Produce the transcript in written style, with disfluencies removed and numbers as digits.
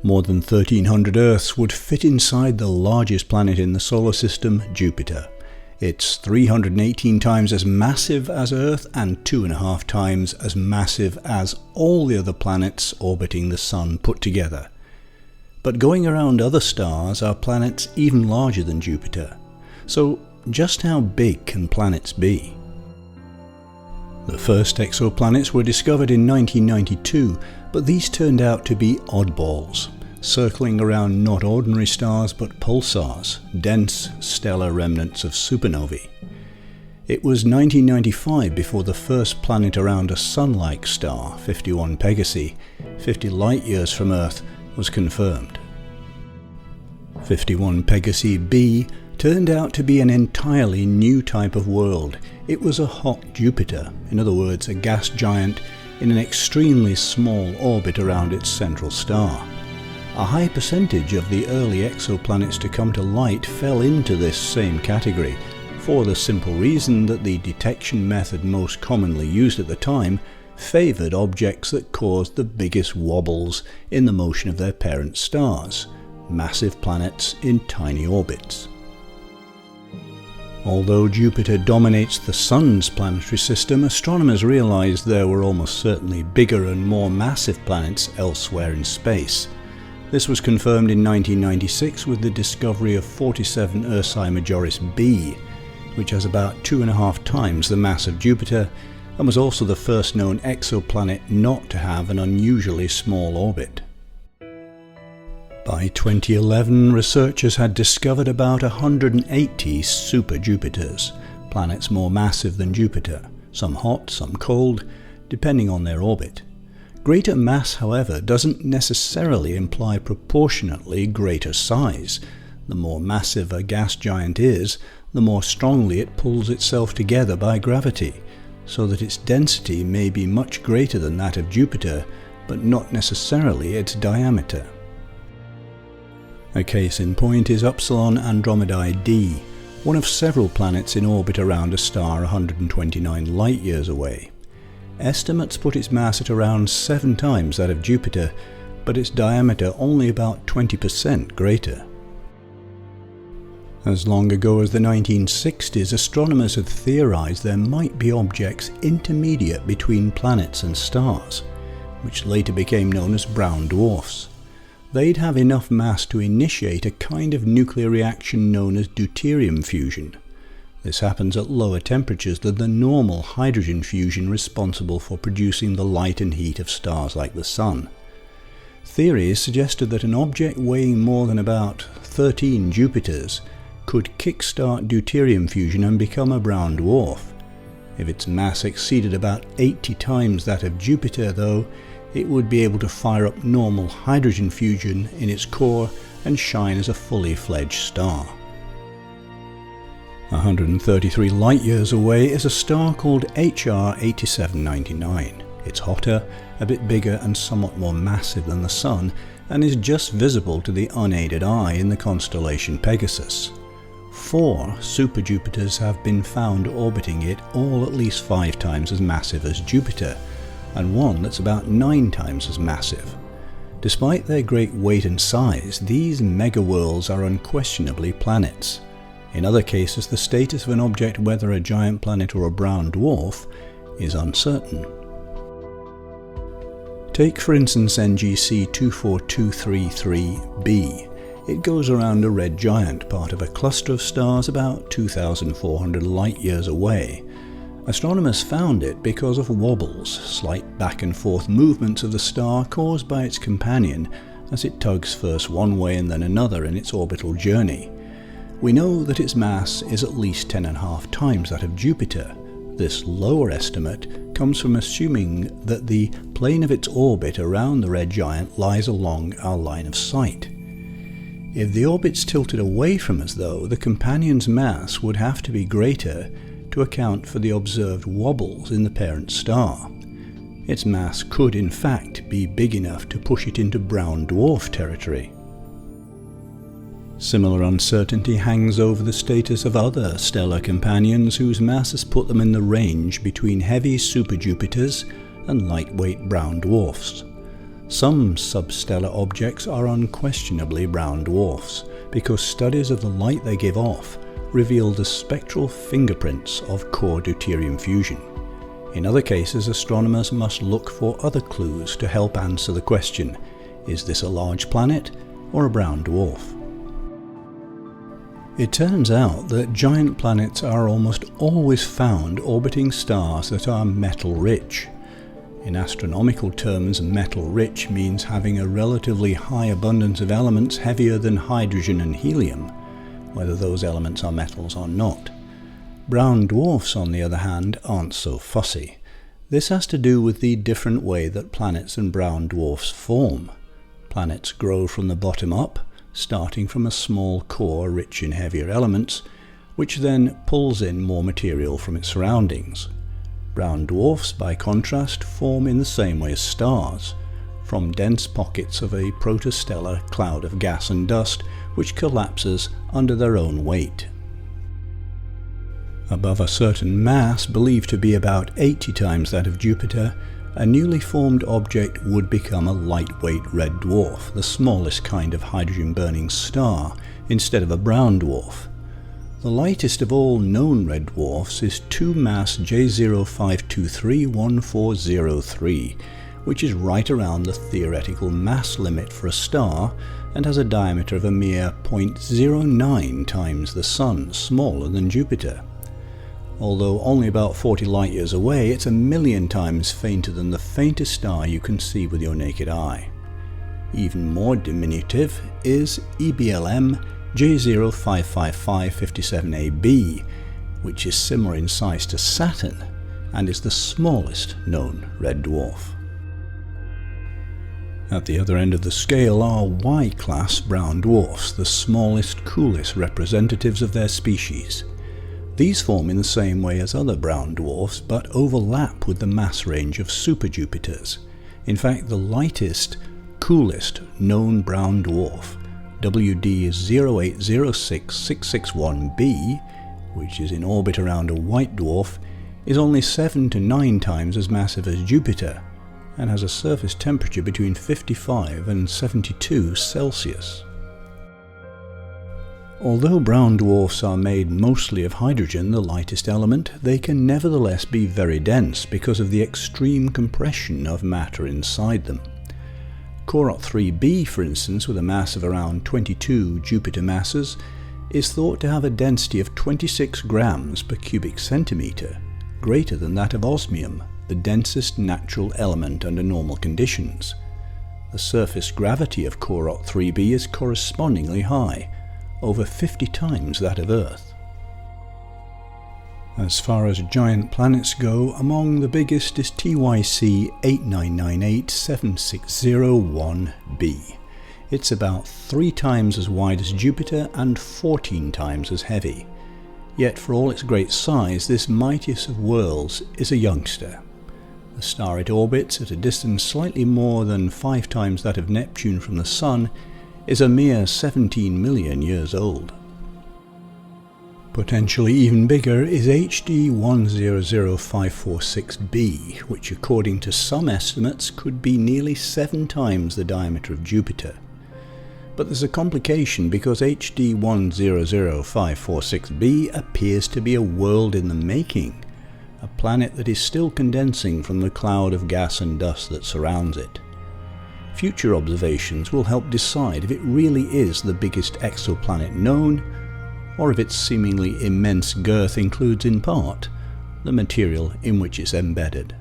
More than 1,300 Earths would fit inside the largest planet in the solar system, Jupiter. It's 318 times as massive as Earth and 2.5 times as massive as all the other planets orbiting the Sun put together. But going around other stars are planets even larger than Jupiter. So just how big can planets be? The first exoplanets were discovered in 1992, but these turned out to be oddballs, circling around not ordinary stars but pulsars, dense stellar remnants of supernovae. It was 1995 before the first planet around a Sun-like star, 51 Pegasi, 50 light-years from Earth, was confirmed. 51 Pegasi b turned out to be an entirely new type of world. It was a hot Jupiter, in other words a gas giant in an extremely small orbit around its central star. A high percentage of the early exoplanets to come to light fell into this same category, for the simple reason that the detection method most commonly used at the time favoured objects that caused the biggest wobbles in the motion of their parent stars, massive planets in tiny orbits. Although Jupiter dominates the Sun's planetary system, astronomers realized there were almost certainly bigger and more massive planets elsewhere in space. This was confirmed in 1996 with the discovery of 47 Ursae Majoris b, which has about 2.5 times the mass of Jupiter, and was also the first known exoplanet not to have an unusually small orbit. By 2011, researchers had discovered about 180 super-Jupiters, planets more massive than Jupiter, some hot, some cold, depending on their orbit. Greater mass, however, doesn't necessarily imply proportionately greater size. The more massive a gas giant is, the more strongly it pulls itself together by gravity, so that its density may be much greater than that of Jupiter, but not necessarily its diameter. A case in point is Upsilon Andromedae d, one of several planets in orbit around a star 129 light-years away. Estimates put its mass at around 7 times that of Jupiter, but its diameter only about 20% greater. As long ago as the 1960s, astronomers had theorized there might be objects intermediate between planets and stars, which later became known as brown dwarfs. They'd have enough mass to initiate a kind of nuclear reaction known as deuterium fusion. This happens at lower temperatures than the normal hydrogen fusion responsible for producing the light and heat of stars like the Sun. Theories suggested that an object weighing more than about 13 Jupiters could kickstart deuterium fusion and become a brown dwarf. If its mass exceeded about 80 times that of Jupiter, though, it would be able to fire up normal hydrogen fusion in its core and shine as a fully fledged star. 133 light-years away is a star called HR 8799. It's hotter, a bit bigger and somewhat more massive than the Sun, and is just visible to the unaided eye in the constellation Pegasus. 4 super-Jupiters have been found orbiting it, all at least 5 times as massive as Jupiter, and one that's about 9 times as massive. Despite their great weight and size, these megaworlds are unquestionably planets. In other cases, the status of an object, whether a giant planet or a brown dwarf, is uncertain. Take for instance NGC 24233b. It goes around a red giant, part of a cluster of stars about 2,400 light-years away. Astronomers found it because of wobbles, slight back and forth movements of the star caused by its companion as it tugs first one way and then another in its orbital journey. We know that its mass is at least 10.5 times that of Jupiter. This lower estimate comes from assuming that the plane of its orbit around the red giant lies along our line of sight. If the orbit's tilted away from us, though, the companion's mass would have to be greater to account for the observed wobbles in the parent star. Its mass could in fact be big enough to push it into brown dwarf territory. Similar uncertainty hangs over the status of other stellar companions whose mass has put them in the range between heavy super-Jupiters and lightweight brown dwarfs. Some substellar objects are unquestionably brown dwarfs, because studies of the light they give off reveal the spectral fingerprints of core deuterium fusion. In other cases, astronomers must look for other clues to help answer the question, is this a large planet or a brown dwarf? It turns out that giant planets are almost always found orbiting stars that are metal-rich. In astronomical terms, metal-rich means having a relatively high abundance of elements heavier than hydrogen and helium, whether those elements are metals or not. Brown dwarfs, on the other hand, aren't so fussy. This has to do with the different way that planets and brown dwarfs form. Planets grow from the bottom up, starting from a small core rich in heavier elements, which then pulls in more material from its surroundings. Brown dwarfs, by contrast, form in the same way as stars, from dense pockets of a protostellar cloud of gas and dust which collapses under their own weight. Above a certain mass, believed to be about 80 times that of Jupiter, a newly formed object would become a lightweight red dwarf, the smallest kind of hydrogen-burning star, instead of a brown dwarf. The lightest of all known red dwarfs is 2-mass J05231403, which is right around the theoretical mass limit for a star and has a diameter of a mere 0.09 times the Sun, smaller than Jupiter. Although only about 40 light-years away, it's 1,000,000 times fainter than the faintest star you can see with your naked eye. Even more diminutive is EBLM J055557AB, which is similar in size to Saturn and is the smallest known red dwarf. At the other end of the scale are Y-class brown dwarfs, the smallest, coolest representatives of their species. These form in the same way as other brown dwarfs, but overlap with the mass range of superjupiters. In fact, the lightest, coolest known brown dwarf, WD 0806661b, which is in orbit around a white dwarf, is only 7 to 9 times as massive as Jupiter, and has a surface temperature between 55 and 72 Celsius. Although brown dwarfs are made mostly of hydrogen, the lightest element, they can nevertheless be very dense because of the extreme compression of matter inside them. Corot 3b, for instance, with a mass of around 22 Jupiter masses, is thought to have a density of 26 grams per cubic centimetre, greater than that of osmium, the densest natural element under normal conditions. The surface gravity of Corot 3b is correspondingly high, over 50 times that of Earth. As far as giant planets go, among the biggest is TYC 8998760-1b. It's about 3 times as wide as Jupiter and 14 times as heavy. Yet for all its great size, this mightiest of worlds is a youngster. The star it orbits, at a distance slightly more than 5 times that of Neptune from the Sun, is a mere 17 million years old. Potentially even bigger is HD 100546b, which according to some estimates could be nearly 7 times the diameter of Jupiter. But there's a complication because HD 100546b appears to be a world in the making, a planet that is still condensing from the cloud of gas and dust that surrounds it. Future observations will help decide if it really is the biggest exoplanet known, or if its seemingly immense girth includes in part the material in which it's embedded.